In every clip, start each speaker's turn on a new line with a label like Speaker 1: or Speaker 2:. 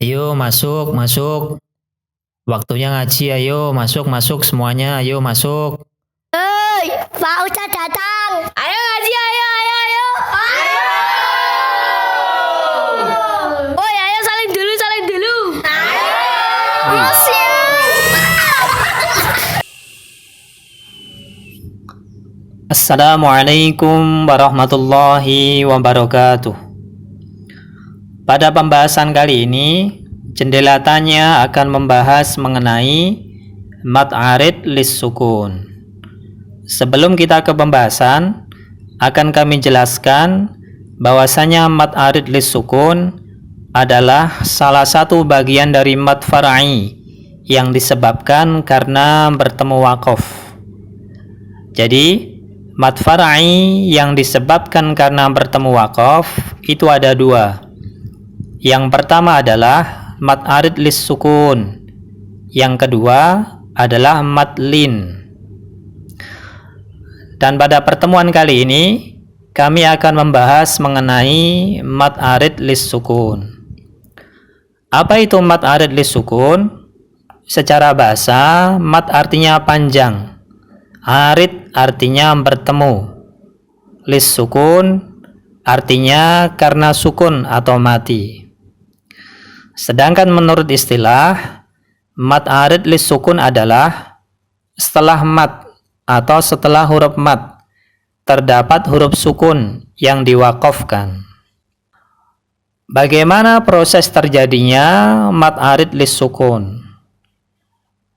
Speaker 1: Ayo masuk, masuk. Waktunya ngaji, ayo masuk semuanya, ayo masuk.
Speaker 2: Hei, Pak Ustadz datang. Ayo ngaji, ayo. Ayo. Oh ya, ayo saling dulu. Ayo.
Speaker 1: Assalamualaikum warahmatullahi wabarakatuh. Pada pembahasan kali ini, Jendela Tanya akan membahas mengenai mad arid lis sukun. Sebelum kita ke pembahasan, akan kami jelaskan bahwasanya mad arid lis sukun adalah salah satu bagian dari mad far'i yang disebabkan karena bertemu waqaf. Jadi, mad far'i yang disebabkan karena bertemu waqaf itu ada dua. Yang pertama adalah mad arid lis sukun. Yang kedua adalah mad lin. Dan pada pertemuan kali ini kami akan membahas mengenai mad arid lis sukun. Apa itu mad arid lis sukun? Secara bahasa, mad artinya panjang. Arid artinya bertemu. Lis sukun artinya karena sukun atau mati. Sedangkan menurut istilah, mad arid lis sukun adalah setelah mad atau setelah huruf mad terdapat huruf sukun yang diwaqafkan. Bagaimana proses terjadinya mad arid lis sukun?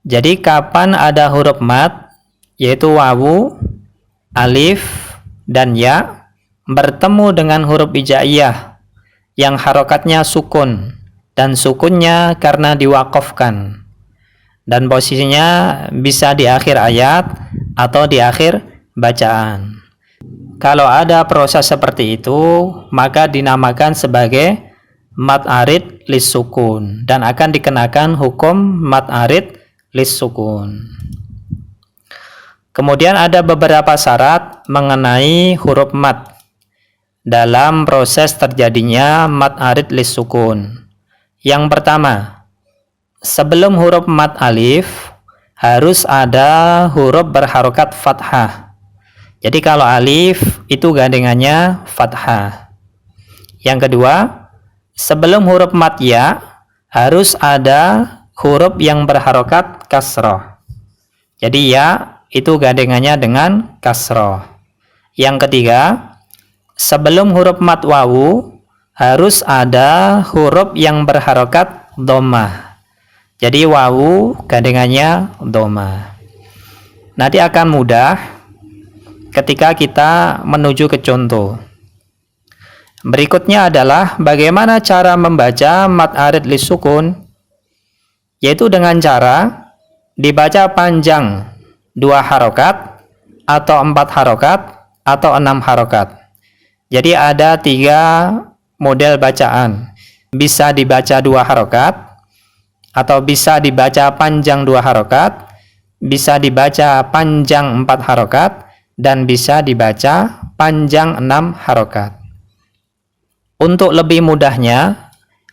Speaker 1: Jadi kapan ada huruf mad, yaitu wawu, alif, dan ya, bertemu dengan huruf hijaiyah yang harokatnya sukun, dan sukunnya karena diwaqafkan, dan posisinya bisa di akhir ayat atau di akhir bacaan. Kalau ada proses seperti itu, maka dinamakan sebagai mad arid lis sukun dan akan dikenakan hukum mad arid lis sukun. Kemudian ada beberapa syarat mengenai huruf mad dalam proses terjadinya mad arid lis sukun. Yang pertama, sebelum huruf mad alif harus ada huruf berharokat fathah. Jadi kalau alif itu gandengannya fathah. Yang kedua, sebelum huruf mad ya harus ada huruf yang berharokat kasroh. Jadi ya itu gandengannya dengan kasroh. Yang ketiga, sebelum huruf mad wawu harus ada huruf yang berharokat dhammah. Jadi wawu gandengannya dhammah. Nanti akan mudah ketika kita menuju ke contoh. Berikutnya adalah bagaimana cara membaca mad arid lis sukun, yaitu dengan cara dibaca panjang 2 harokat atau 4 harokat atau 6 harokat. Jadi ada 3 model bacaan. Bisa dibaca 2 harokat, atau bisa dibaca panjang 2 harokat, bisa dibaca panjang 4 harokat, dan bisa dibaca panjang 6 harokat. Untuk lebih mudahnya,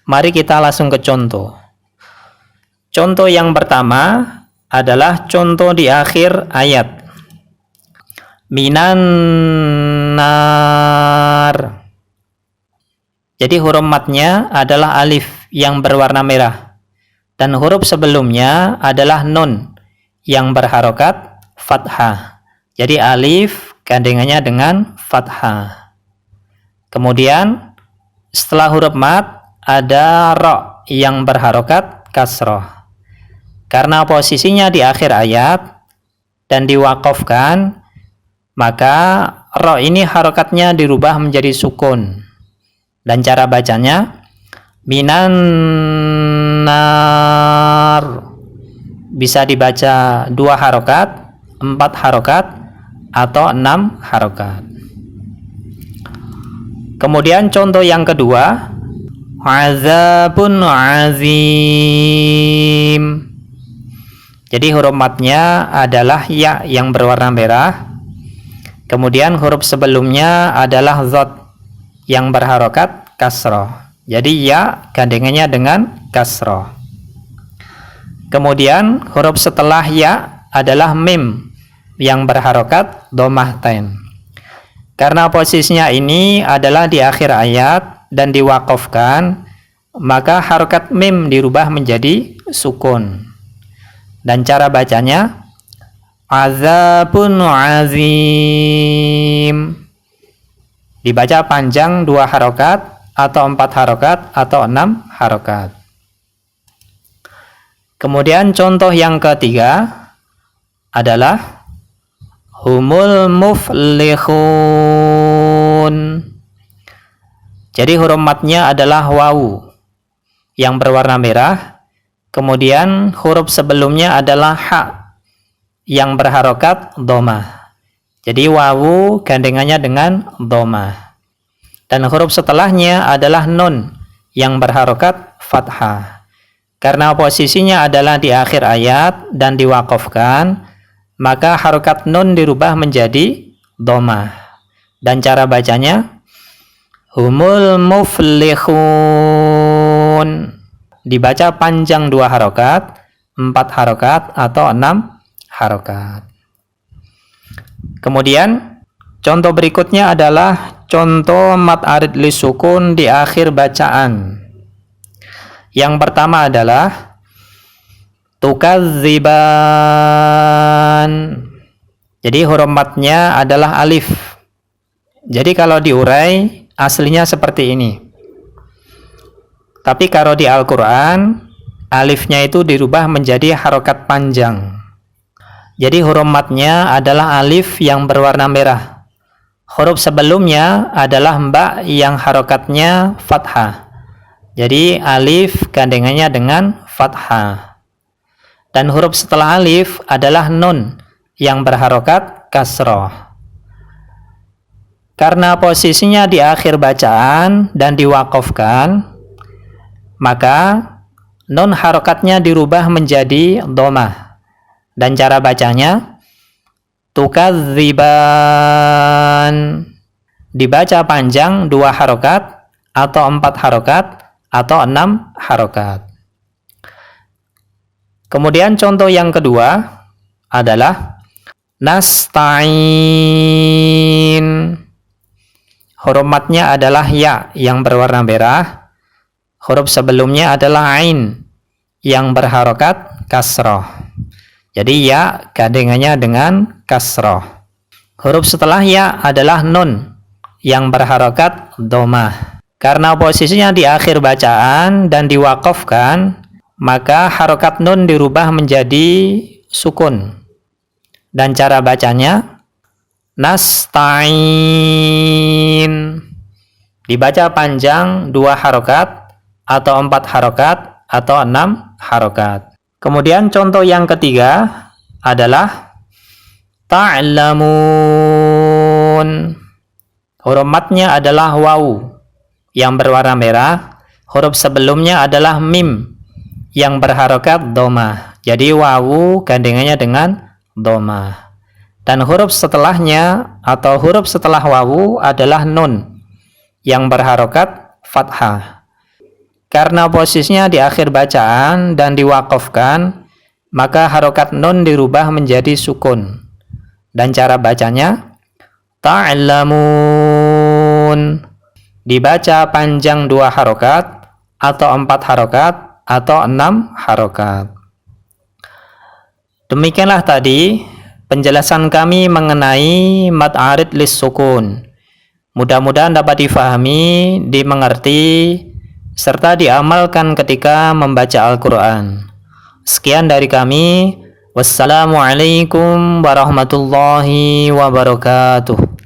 Speaker 1: mari kita langsung ke contoh. Contoh yang pertama adalah contoh di akhir ayat. Minan nar. Jadi huruf madnya adalah alif yang berwarna merah. Dan huruf sebelumnya adalah nun yang berharokat fathah. Jadi alif gandengannya dengan fathah. Kemudian setelah huruf mad ada ro yang berharokat kasroh. Karena posisinya di akhir ayat dan diwaqafkan, maka ro ini harokatnya dirubah menjadi sukun. Dan cara bacanya minan nar. Bisa dibaca 2 harokat, 4 harokat, atau 6 harokat. Kemudian contoh yang kedua, azabun azim. Jadi huruf madnya adalah ya yang berwarna merah. Kemudian huruf sebelumnya adalah zat yang berharokat kasroh. Jadi ya gandengannya dengan kasroh. Kemudian huruf setelah ya adalah mim yang berharokat dhammatain. Karena posisinya ini adalah di akhir ayat dan diwaqafkan, maka harokat mim dirubah menjadi sukun. Dan cara bacanya azabun azim. Dibaca panjang 2 harokat atau 4 harokat atau 6 harokat. Kemudian contoh yang ketiga adalah humul muflihun. Jadi huruf matnya adalah wawu yang berwarna merah. Kemudian huruf sebelumnya adalah ha yang berharokat dhammah. Jadi wawu gandengannya dengan dhammah. Dan huruf setelahnya adalah nun yang berharokat fathah. Karena posisinya adalah di akhir ayat dan diwaqafkan, maka harokat nun dirubah menjadi dhammah. Dan cara bacanya humul muflihun. Dibaca panjang 2 harokat, 4 harokat atau 6 harokat. Kemudian contoh berikutnya adalah contoh mad arid lisukun di akhir bacaan. Yang pertama adalah tukadziban. Jadi huruf matnya adalah alif. Jadi kalau diurai aslinya seperti ini. Tapi kalau di Al-Quran alifnya itu dirubah menjadi harokat panjang. Jadi huruf matnya adalah alif yang berwarna merah. Huruf sebelumnya adalah mbak yang harokatnya fathah. Jadi alif gandengannya dengan fathah. Dan huruf setelah alif adalah nun yang berharokat kasroh. Karena posisinya di akhir bacaan dan diwaqafkan, maka nun harokatnya dirubah menjadi dhammah. Dan cara bacanya tukadziban. Dibaca panjang 2 harokat atau 4 harokat atau 6 harokat. Kemudian contoh yang kedua adalah nasta'in. Huruf matnya adalah ya yang berwarna merah. Huruf sebelumnya adalah ain yang berharokat kasroh. Jadi ya gandengannya dengan kasroh. Huruf setelah ya adalah nun yang berharokat dhammah. Karena posisinya di akhir bacaan dan diwaqafkan, maka harokat nun dirubah menjadi sukun. Dan cara bacanya nasta'in. Dibaca panjang 2 harokat atau 4 harokat atau 6 harokat. Kemudian contoh yang ketiga adalah ta'lamun. Huruf matnya adalah wawu yang berwarna merah. Huruf sebelumnya adalah mim yang berharokat dhammah. Jadi wawu gandengannya dengan dhammah. Dan huruf setelahnya atau huruf setelah wawu adalah nun yang berharokat fathah. Karena posisinya di akhir bacaan dan diwaqafkan, maka harokat nun dirubah menjadi sukun. Dan cara bacanya ta'lamun. Dibaca panjang 2 harokat atau 4 harokat atau 6 harokat. Demikianlah tadi penjelasan kami mengenai mad arid lis-sukun. Mudah-mudahan dapat difahami, dimengerti, serta diamalkan ketika membaca Al-Quran. Sekian dari kami. Wassalamualaikum warahmatullahi wabarakatuh.